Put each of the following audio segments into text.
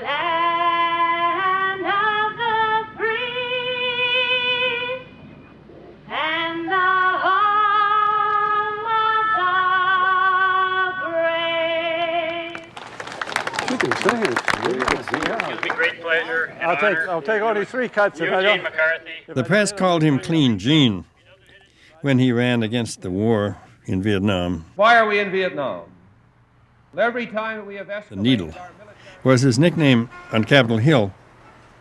land of the free and the home of the brave. You can sing it. Gives me great pleasure and I'll take only 3 cuts. EUGENE McCARTHY. The press called him Clean Gene when he ran against the war in Vietnam. Why are we in Vietnam? Every time we have escalated The Needle was his nickname on Capitol Hill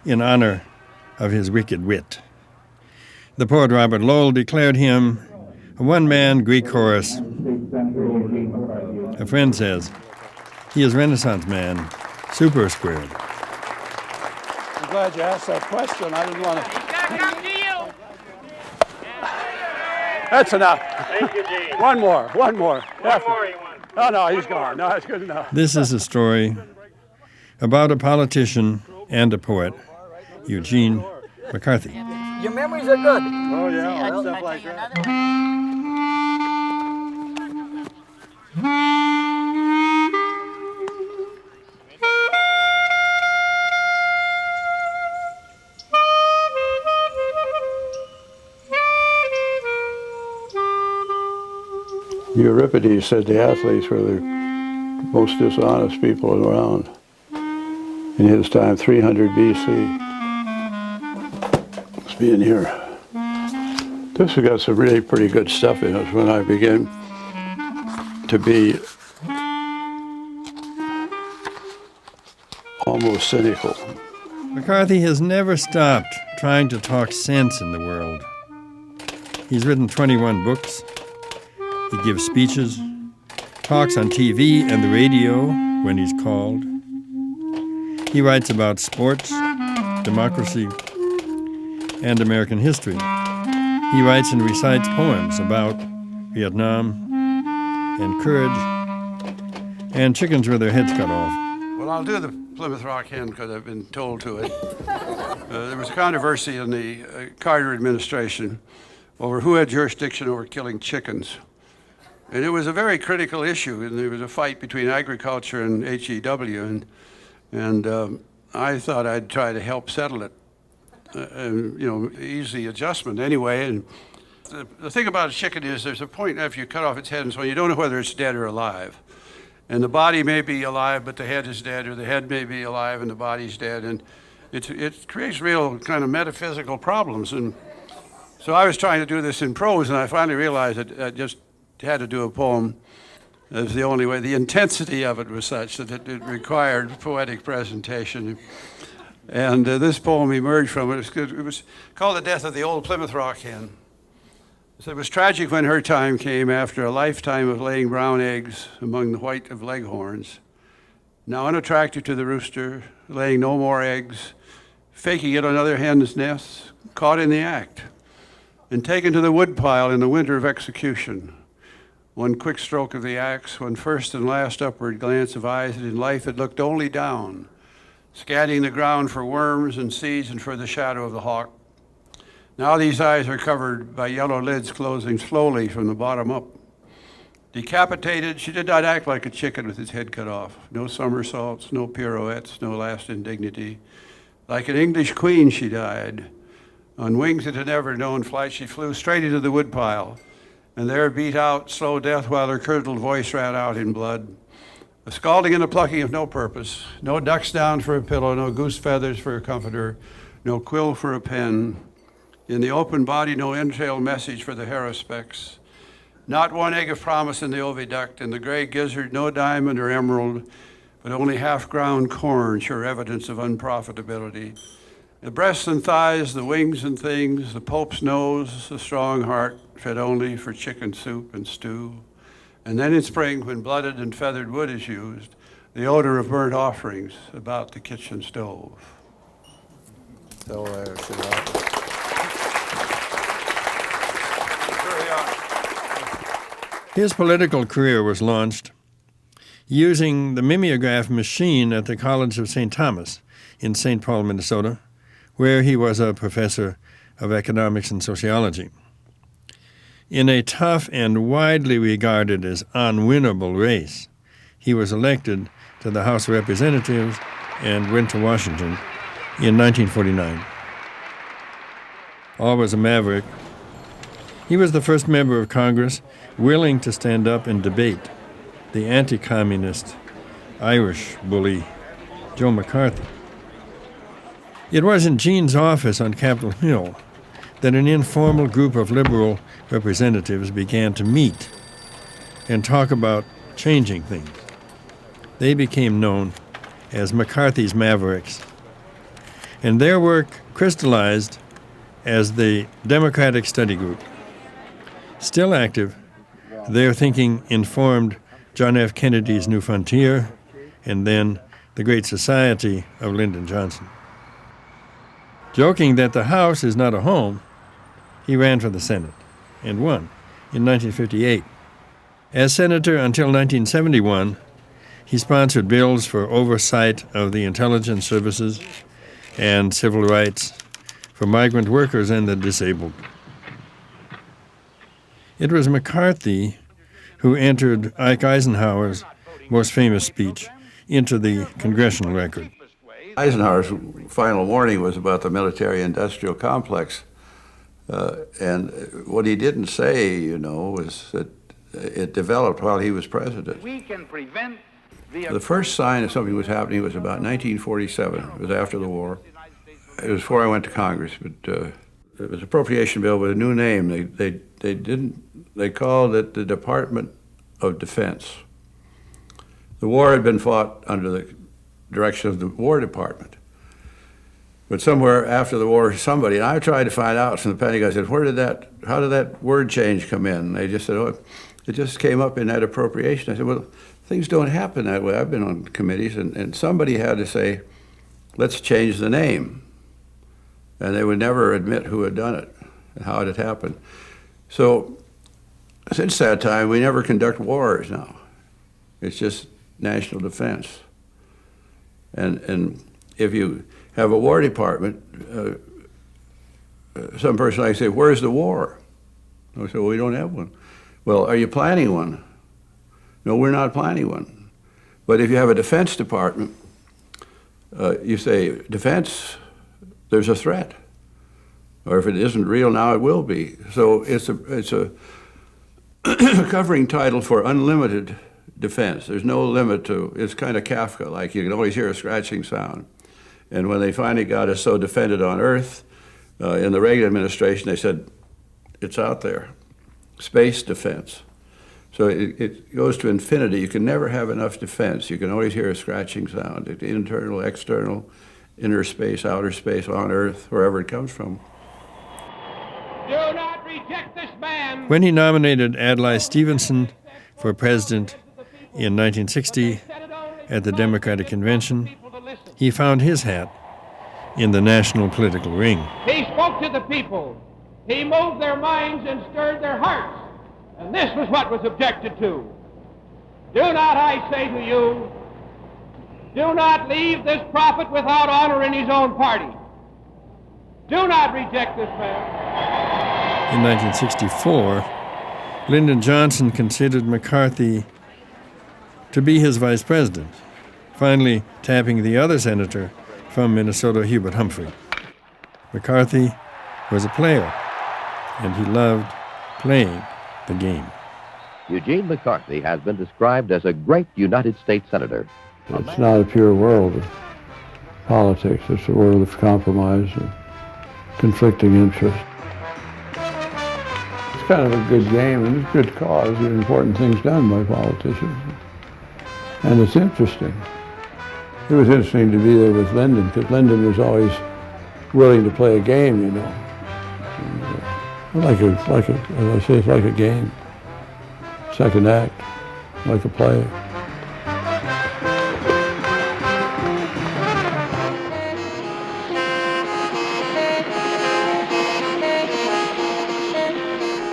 in honor of his wicked wit. The poet Robert Lowell declared him a one-man Greek chorus. A friend says, he is Renaissance man, super squared. I'm glad you asked that question. I didn't want to. That's enough. Thank you, Gene. One more. One more you want. Oh, no, he's gone. No, that's good enough. This is a story about a politician and a poet, EUGENE McCARTHY. Your memories are good. Oh, yeah, all stuff like that. Euripides said the athletes were the most dishonest people around. In his time, 300 BC. Let's be in here. This has got some really pretty good stuff in it when I began to be almost cynical. McCarthy has never stopped trying to talk sense in the world. He's written 21 books. He gives speeches, talks on TV and the radio when he's called. He writes about sports, democracy, and American history. He writes and recites poems about Vietnam and courage and chickens with their heads cut off. Well, I'll do the Plymouth Rock hen because I've been told to it. There was a controversy in the Carter administration over who had jurisdiction over killing chickens. And it was a very critical issue, and there was a fight between agriculture and HEW, and I thought I'd try to help settle it. Easy adjustment anyway. And the thing about a chicken is there's a point after you cut off its head and so you don't know whether it's dead or alive. And the body may be alive, but the head is dead, or the head may be alive and the body's dead. And it creates real kind of metaphysical problems. And so I was trying to do this in prose, and I finally realized that I just had to do a poem. That was the only way. The intensity of it was such that it required poetic presentation. And this poem emerged from it. It was called The Death of the Old Plymouth Rock Hen. So it was tragic when her time came after a lifetime of laying brown eggs among the white of leghorns. Now unattracted to the rooster, laying no more eggs, faking it on other hens' nests, caught in the act, and taken to the woodpile in the winter of execution. One quick stroke of the axe, one first and last upward glance of eyes that in life had looked only down, scanning the ground for worms and seeds and for the shadow of the hawk. Now these eyes are covered by yellow lids closing slowly from the bottom up. Decapitated, she did not act like a chicken with its head cut off. No somersaults, no pirouettes, no last indignity. Like an English queen she died. On wings that had never known flight, she flew straight into the woodpile, and there beat out slow death while her curdled voice ran out in blood. A scalding and a plucking of no purpose, no duck's down for a pillow, no goose feathers for a comforter, no quill for a pen. In the open body, no entrail message for the harrospecks. Not one egg of promise in the oviduct, in the gray gizzard, no diamond or emerald, but only half-ground corn, sure evidence of unprofitability. The breasts and thighs, the wings and things, the Pope's nose, the strong heart, fed only for chicken soup and stew. And then in spring, when blooded and feathered wood is used, the odor of burnt offerings about the kitchen stove. So, His political career was launched using the mimeograph machine at the College of St. Thomas in St. Paul, Minnesota, where he was a professor of economics and sociology. In a tough and widely regarded as unwinnable race, he was elected to the House of Representatives and went to Washington in 1949. Always a maverick, he was the first member of Congress willing to stand up and debate the anti-communist Irish bully Joe McCarthy. It was in Gene's office on Capitol Hill that an informal group of liberal representatives began to meet and talk about changing things. They became known as McCarthy's Mavericks, and their work crystallized as the Democratic Study Group. Still active, their thinking informed John F. Kennedy's New Frontier and then the Great Society of Lyndon Johnson. Joking that the House is not a home, he ran for the Senate and won in 1958. As senator until 1971, he sponsored bills for oversight of the intelligence services and civil rights for migrant workers and the disabled. It was McCarthy who entered Ike Eisenhower's most famous speech into the congressional record. Eisenhower's final warning was about the military-industrial complex. And what he didn't say, was that it developed while he was president. We can prevent the first sign of something was happening was about 1947. It was after the war. It was before I went to Congress, but it was an appropriation bill with a new name. They called it the Department of Defense. The war had been fought under the direction of the War Department. But somewhere after the war, somebody, and I tried to find out from the Pentagon, I said, how did that word change come in? And they just said, oh, it just came up in that appropriation. I said, well, things don't happen that way. I've been on committees, and somebody had to say, let's change the name. And they would never admit who had done it and how it had happened. So since that time, we never conduct wars now. It's just national defense. And if you have a War Department, some person might say, where's the war? I say, well, we don't have one. Well, are you planning one? No, we're not planning one. But if you have a Defense Department, you say, defense, there's a threat. Or if it isn't real now, it will be. So it's a covering title for unlimited defense. There's no limit to, it's kind of Kafka-like. You can always hear a scratching sound. And when they finally got us so defended on Earth, in the Reagan administration, they said, it's out there, space defense. So it goes to infinity. You can never have enough defense. You can always hear a scratching sound, internal, external, inner space, outer space, on Earth, wherever it comes from. Do not reject this man. When he nominated Adlai Stevenson for president in 1960 at the Democratic Convention, he found his hat in the national political ring. He spoke to the people. He moved their minds and stirred their hearts. And this was what was objected to. Do not, I say to you, do not leave this prophet without honor in his own party. Do not reject this man. In 1964, Lyndon Johnson considered McCarthy to be his vice president, finally tapping the other senator from Minnesota, Hubert Humphrey. McCarthy was a player, and he loved playing the game. Eugene McCarthy has been described as a great United States senator. It's not a pure world of politics. It's a world of compromise and conflicting interests. It's kind of a good game, and it's a good cause. There are important things done by politicians. And it's interesting. It was interesting to be there with Lyndon, because Lyndon was always willing to play a game, you know. And, as I say, it's like a game. Second act, like a play.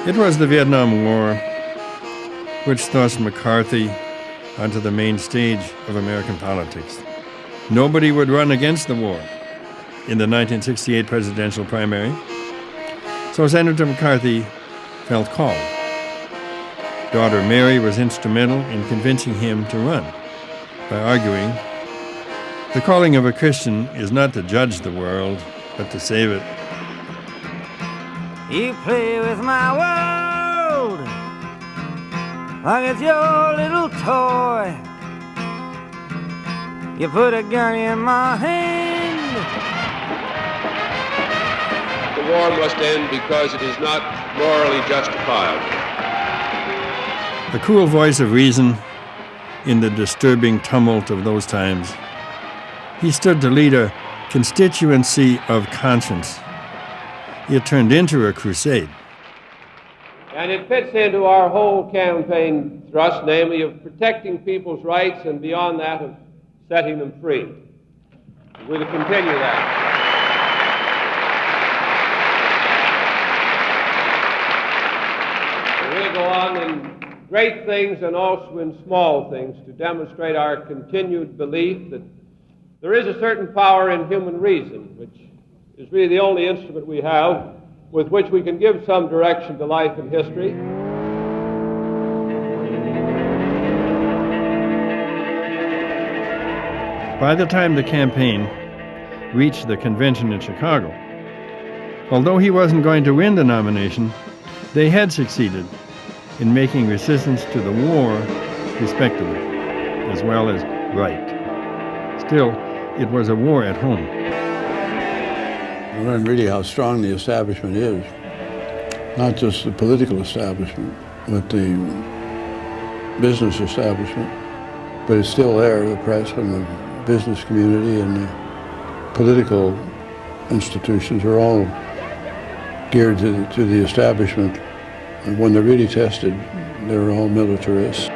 It was the Vietnam War which thrust McCarthy onto the main stage of American politics. Nobody would run against the war in the 1968 presidential primary, so Senator McCarthy felt called. Daughter Mary was instrumental in convincing him to run by arguing The calling of a Christian is not to judge the world, but to save it. You play with my world like it's your little toy. You put a gun in my hand. The war must end because it is not morally justifiable. The cool voice of reason in the disturbing tumult of those times. He stood to lead a constituency of conscience. It turned into a crusade. And it fits into our whole campaign thrust, namely of protecting people's rights and beyond that of setting them free. We'll continue that. We'll go on in great things and also in small things to demonstrate our continued belief that there is a certain power in human reason, which is really the only instrument we have with which we can give some direction to life and history. By the time the campaign reached the convention in Chicago, although he wasn't going to win the nomination, they had succeeded in making resistance to the war respectable, as well as right. Still, it was a war at home. You learn really how strong the establishment is. Not just the political establishment, but the business establishment. But it's still there, the press and the business community and the political institutions are all geared to the establishment. And when they're really tested, they're all militarists.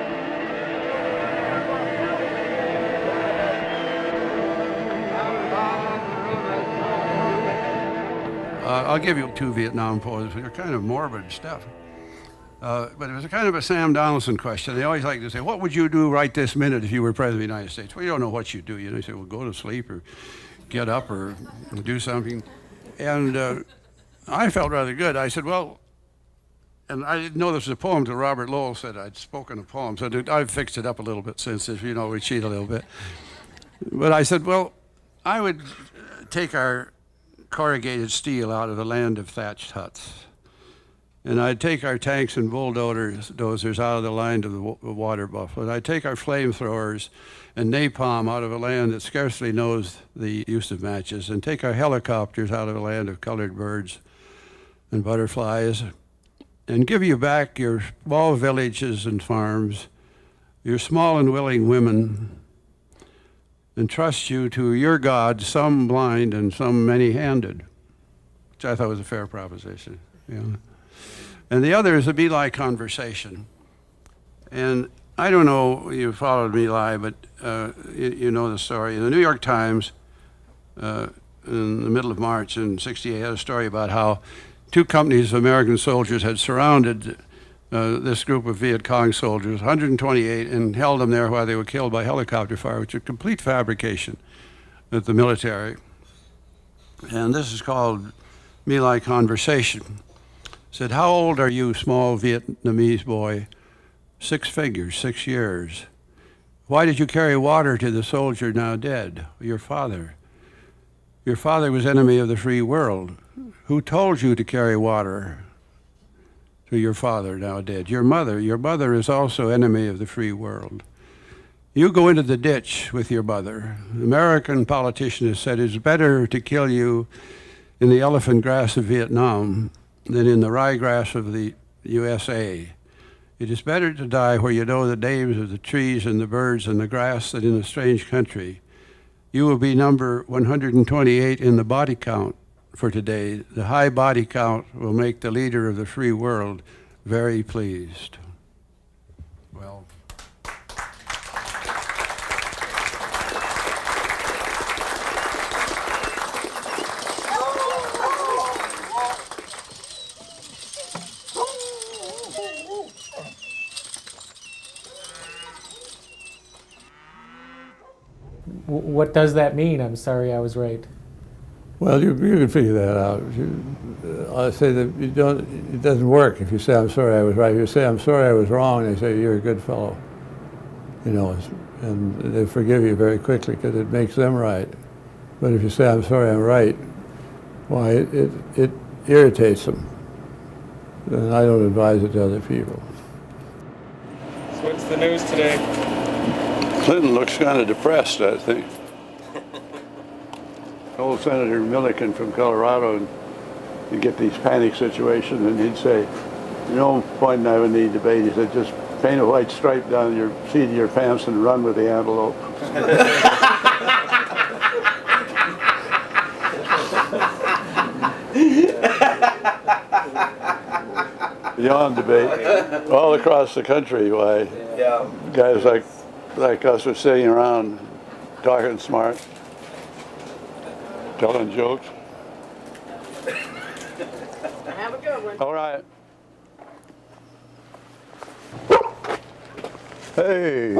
I'll give you 2 Vietnam poems. They're kind of morbid stuff. But it was a kind of a Sam Donaldson question. They always like to say, what would you do right this minute if you were president of the United States? Well, you don't know what you do. You know, you say, well, go to sleep or get up or do something. And I felt rather good. I said, well, and I didn't know this was a poem until Robert Lowell said I'd spoken a poem. So I've fixed it up a little bit since, as you know, we cheat a little bit. But I said, well, I would take our corrugated steel out of the land of thatched huts. And I'd take our tanks and bulldozers out of the land of the water buffalo. And I'd take our flamethrowers and napalm out of a land that scarcely knows the use of matches, and take our helicopters out of a land of colored birds and butterflies, and give you back your small villages and farms, your small and willing women, and trust you to your God, some blind and some many-handed, which I thought was a fair proposition. You know? And the other is a be like conversation. And I don't know, you followed me live, but you know the story. In the New York Times, in the middle of March in '68, had a story about how 2 companies of American soldiers had surrounded this group of Viet Cong soldiers, 128, and held them there while they were killed by helicopter fire, which is a complete fabrication of the military. And this is called Me Like Conversation. Said, how old are you, small Vietnamese boy? 6 figures, 6 years. Why did you carry water to the soldier now dead? Your father. Your father was enemy of the free world. Who told you to carry water to your father now dead? Your mother is also enemy of the free world. You go into the ditch with your mother. An American politician has said it's better to kill you in the elephant grass of Vietnam than in the ryegrass of the USA. It is better to die where you know the names of the trees and the birds and the grass than in a strange country. You will be number 128 in the body count for today. The high body count will make the leader of the free world very pleased. Well. What does that mean? I'm sorry, I was right. Well, you can figure that out. I say that it doesn't work if you say, I'm sorry I was right. If you say, I'm sorry I was wrong, they say, you're a good fellow. You know, and they forgive you very quickly because it makes them right. But if you say, I'm sorry, I'm right, why, it irritates them. And I don't advise it to other people. So what's the news today? Clinton looks kind of depressed, I think. Old Senator Milliken from Colorado, and you get these panic situations, and he'd say, no point in having any debate. He said, just paint a white stripe down your seat of your pants and run with the antelope. Beyond debate, all across the country, why guys like us are sitting around talking smart, telling jokes. Have a good one. All right. Hey.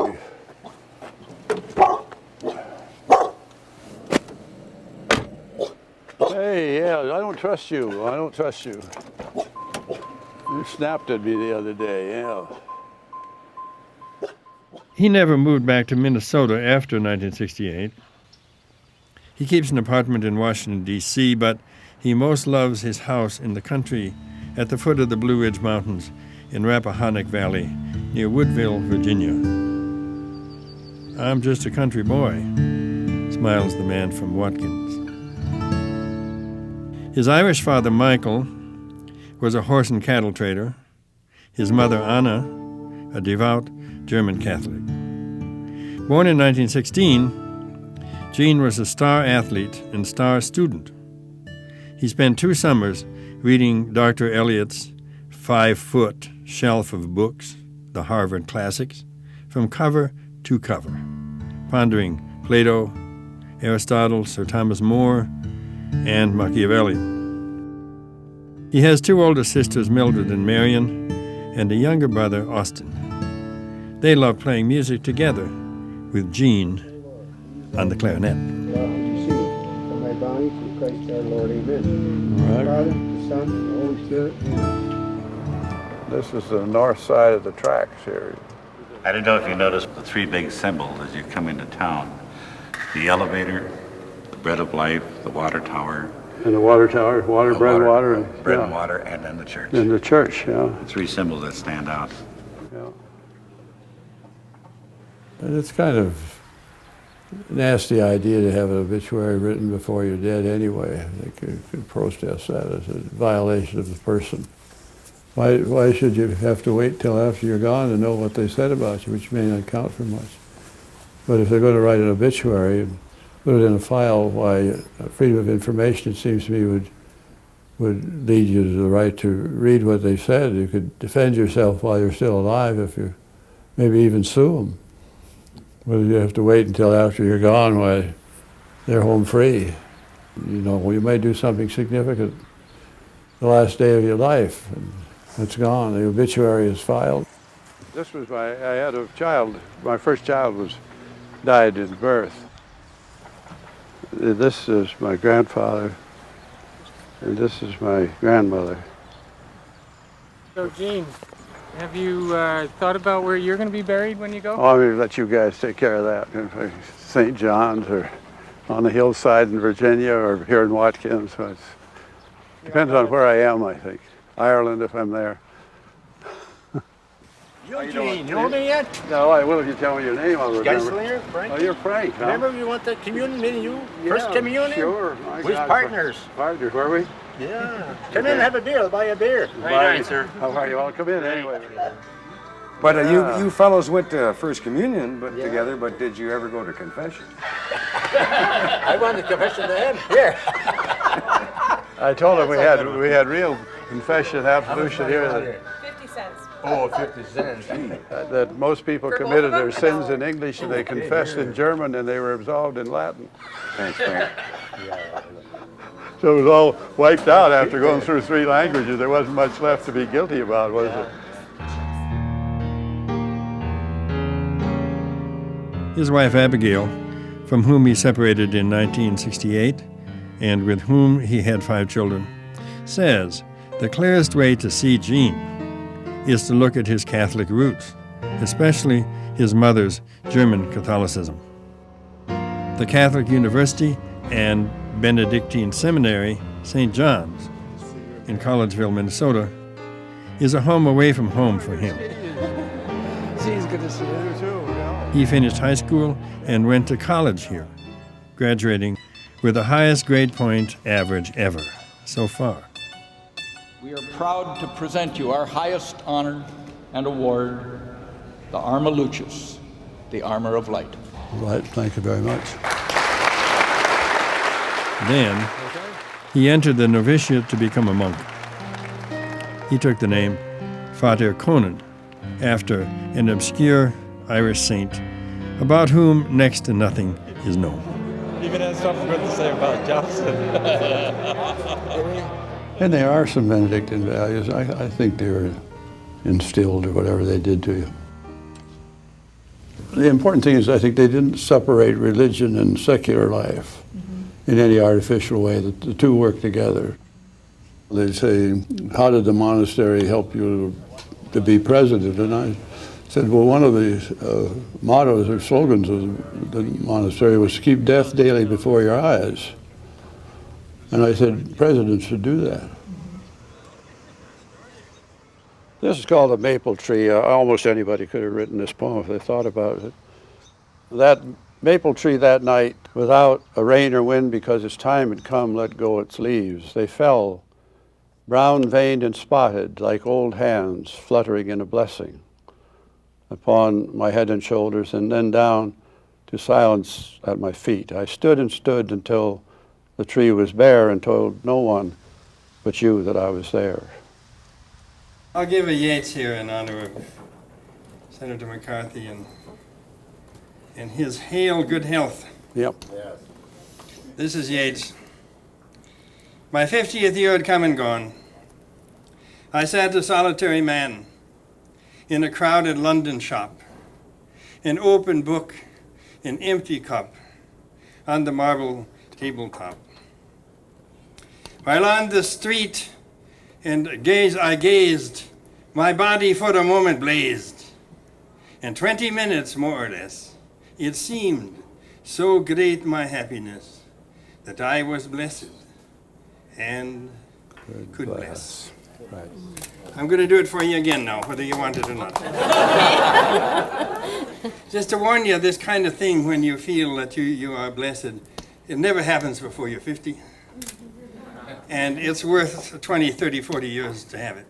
Hey, yeah, I don't trust you. I don't trust you. You snapped at me the other day, yeah. He never moved back to Minnesota after 1968. He keeps an apartment in Washington, D.C., but he most loves his house in the country at the foot of the Blue Ridge Mountains in Rappahannock Valley near Woodville, Virginia. I'm just a country boy, smiles the man from Watkins. His Irish father, Michael, was a horse and cattle trader. His mother, Anna, a devout German Catholic. Born in 1916, Gene was a star athlete and star student. He spent 2 summers reading Dr. Eliot's 5-foot shelf of books, the Harvard classics, from cover to cover, pondering Plato, Aristotle, Sir Thomas More, and Machiavelli. He has 2 older sisters, Mildred and Marion, and a younger brother, Austin. They love playing music together with Gene on the clarinet. My body through Christ our Lord, amen. Right. Father, the Son, the Holy Spirit, amen. This is the north side of the tracks here. I don't know if you noticed the 3 big symbols as you come into town. The elevator, the bread of life, the water tower. And the water tower, water, bread, water. And, bread and water, and then the church. And the church, yeah. The 3 symbols that stand out. Yeah. And it's kind of a nasty idea to have an obituary written before you're dead anyway. They could protest that as a violation of the person. Why should you have to wait till after you're gone to know what they said about you, which may not count for much? But if they're going to write an obituary and put it in a file, why freedom of information, it seems to me, would lead you to the right to read what they said. You could defend yourself while you're still alive if you maybe even sue them. Whether you have to wait until after you're gone while they're home free. You know, well, you may do something significant the last day of your life, and it's gone. The obituary is filed. This was I had a child, my first child died in birth. This is my grandfather, and this is my grandmother. So, Gene, have you thought about where you're going to be buried when you go? Oh, I'm going to let you guys take care of that. St. John's or on the hillside in Virginia or here in Watkins. So it depends on where I am, I think. Ireland if I'm there. Eugene, you know me yet? No, I will if you tell me your name. I'll remember. Geislinger, Frank? Oh, you're Frank, huh? Remember we went to communion, me and you? Yeah, First communion? Sure. We're partners. Partners, were we? Yeah. Come in and have a beer. I'll buy you a beer. Right, sir. How are you? All come in anyway. But you fellows went to First Communion together, but did you ever go to confession? I went to confession to him. Here. I told him we had real confession, absolution here. 50 cents. Oh, 50 cents. That most people committed their sins in English and they confessed in German and they were absolved in Latin. Thanks, Frank. So it was all wiped out after going through 3 languages. There wasn't much left to be guilty about, was it? His wife Abigail, from whom he separated in 1968 and with whom he had 5 children, says the clearest way to see Gene is to look at his Catholic roots, especially his mother's German Catholicism. The Catholic University and Benedictine Seminary, St. John's, in Collegeville, Minnesota, is a home away from home for him. Geez, good to see you too. He finished high school and went to college here, graduating with the highest grade point average ever so far. We are proud to present you our highest honor and award, the Arma Lucis, the Armor of Light. Right, thank you very much. Then, he entered the novitiate to become a monk. He took the name Frater Conan, after an obscure Irish saint about whom next to nothing is known. Even has something good to say about Johnson. And there are some Benedictine values. I think they were instilled or whatever they did to you. The important thing is I think they didn't separate religion and secular life in any artificial way, that the two work together. They say, how did the monastery help you to be president? And I said, well, one of the mottos or slogans of the monastery was keep death daily before your eyes. And I said, presidents should do that. This is called a maple tree. Almost anybody could have written this poem if they thought about it. That maple tree that night, without a rain or wind, because its time had come, let go its leaves. They fell, brown-veined and spotted, like old hands fluttering in a blessing, upon my head and shoulders, and then down to silence at my feet. I stood and stood until the tree was bare and told no one but you that I was there. I'll give a Yeats here in honor of Senator McCarthy and his hail good health. Yep. This is Yeats. My 50th year had come and gone. I sat a solitary man in a crowded London shop, an open book, an empty cup on the marble tabletop. While on the street I gazed, my body for a moment blazed. In 20 minutes, more or less, it seemed so great my happiness that I was blessed and could bless. Right. I'm going to do it for you again now, whether you want it or not. Just to warn you, this kind of thing, when you feel that you are blessed, it never happens before you're 50. And it's worth 20, 30, 40 years to have it.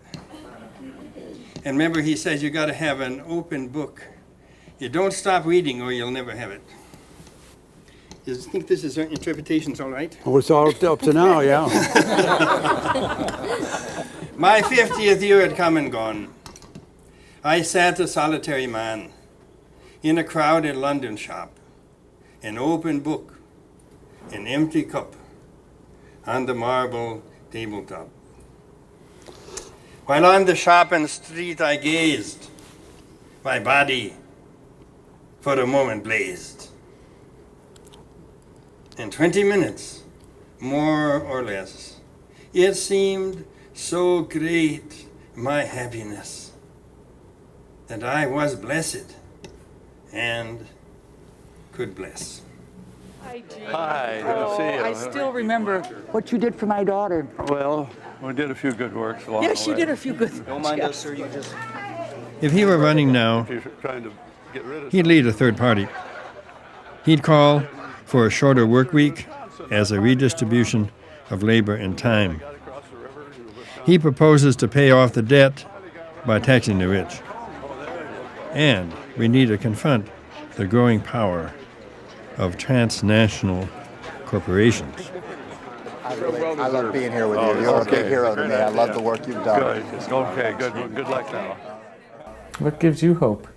And remember, he says you got to have an open book. You don't stop reading or you'll never have it. You think this is interpretation's all right? Oh, it's all up to now, yeah. My 50th year had come and gone. I sat a solitary man in a crowded London shop, an open book, an empty cup on the marble tabletop. While on the shop and street I gazed, my body for a moment blazed. In 20 minutes, more or less, it seemed so great my happiness that I was blessed and could bless. Hi, Gene. Hi, good to see you. I still remember what you did for my daughter. Well, we did a few good works along Yes, the you way. did a few good. Don't mind us, sir. You just. If he were running now, If you're trying to get rid of he'd lead a third party. He'd call for a shorter work week as a redistribution of labor and time. He proposes to pay off the debt by taxing the rich. And we need to confront the growing power of transnational corporations. I love being here with you. You're a big hero to me. I love the work you've done. Good. Okay, good luck now. What gives you hope?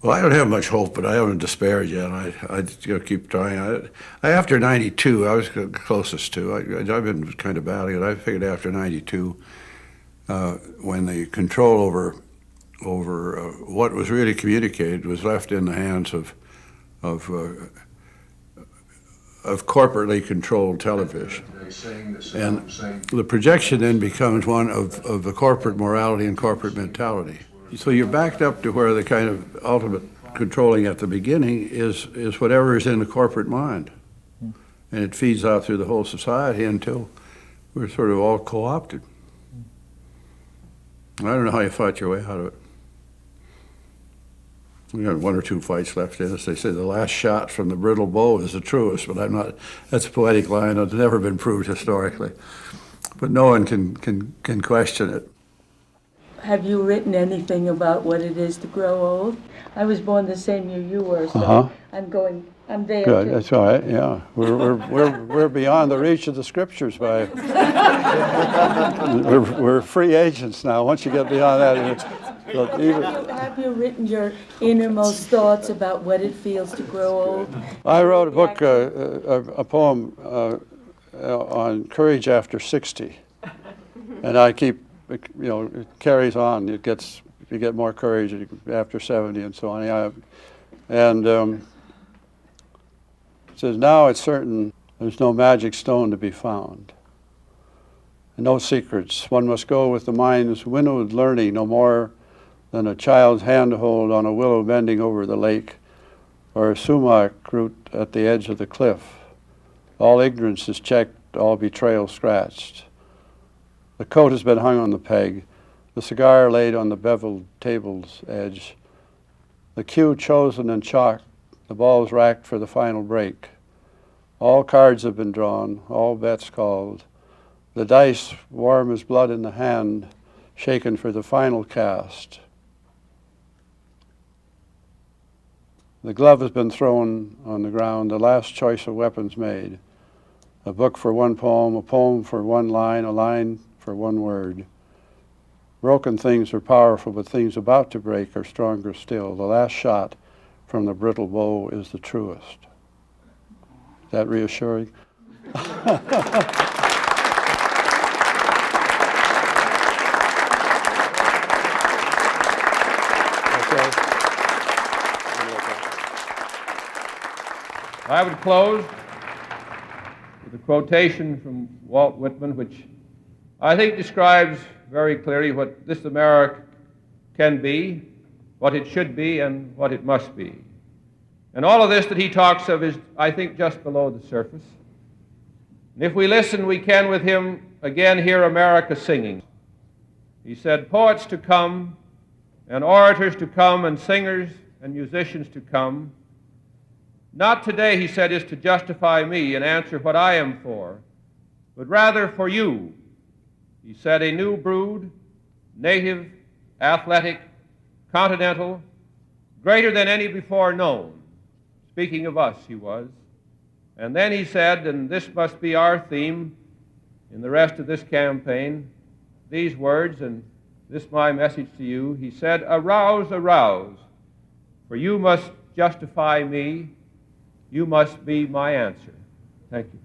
Well, I don't have much hope, but I haven't despaired yet. I just gotta keep trying. After 92, I was closest to. I've been kind of battling it. I figured after 92, when the control over what was really communicated was left in the hands of corporately controlled television, and the projection then becomes one of the corporate morality and corporate mentality. So you're backed up to where the kind of ultimate not controlling at the beginning is whatever is in the corporate mind. And it feeds out through the whole society until we're sort of all co-opted. I don't know how you fight your way out of it. We got one or two fights left in us. They say the last shot from the brittle bow is the truest, but I'm not, that's a poetic line. It's never been proved historically. But no one can question it. Have you written anything about what it is to grow old? I was born the same year you were, so I'm there Good, too. that's all right, yeah. We're beyond the reach of the scriptures by, we're free agents now. Once you get beyond that, Have you written your innermost thoughts about what it feels to grow old? I wrote a book, a poem on courage after 60, and I keep, you know, it carries on. It gets, you get more courage after 70 and so on. It says, now it's certain there's no magic stone to be found, and no secrets. One must go with the mind's winnowed learning, no more than a child's handhold on a willow bending over the lake, or a sumac root at the edge of the cliff. All ignorance is checked, all betrayal scratched. The coat has been hung on the peg, the cigar laid on the beveled table's edge, the cue chosen and chalked, the balls racked for the final break. All cards have been drawn, all bets called, the dice warm as blood in the hand, shaken for the final cast. The glove has been thrown on the ground, the last choice of weapons made. A book for one poem, a poem for one line, a line for one word. Broken things are powerful, but things about to break are stronger still. The last shot from the brittle bow is the truest. Is that reassuring? I would close with a quotation from Walt Whitman, which I think describes very clearly what this America can be, what it should be, and what it must be. And all of this that he talks of is, I think, just below the surface. And if we listen, we can with him again hear America singing. He said, poets to come, and orators to come, and singers and musicians to come. Not today, he said, is to justify me and answer what I am for, but rather for you. He said, a new brood, native, athletic, continental, greater than any before known. Speaking of us, he was. And then he said, and this must be our theme in the rest of this campaign, these words, and this my message to you. He said, arouse, arouse, for you must justify me. You must be my answer. Thank you.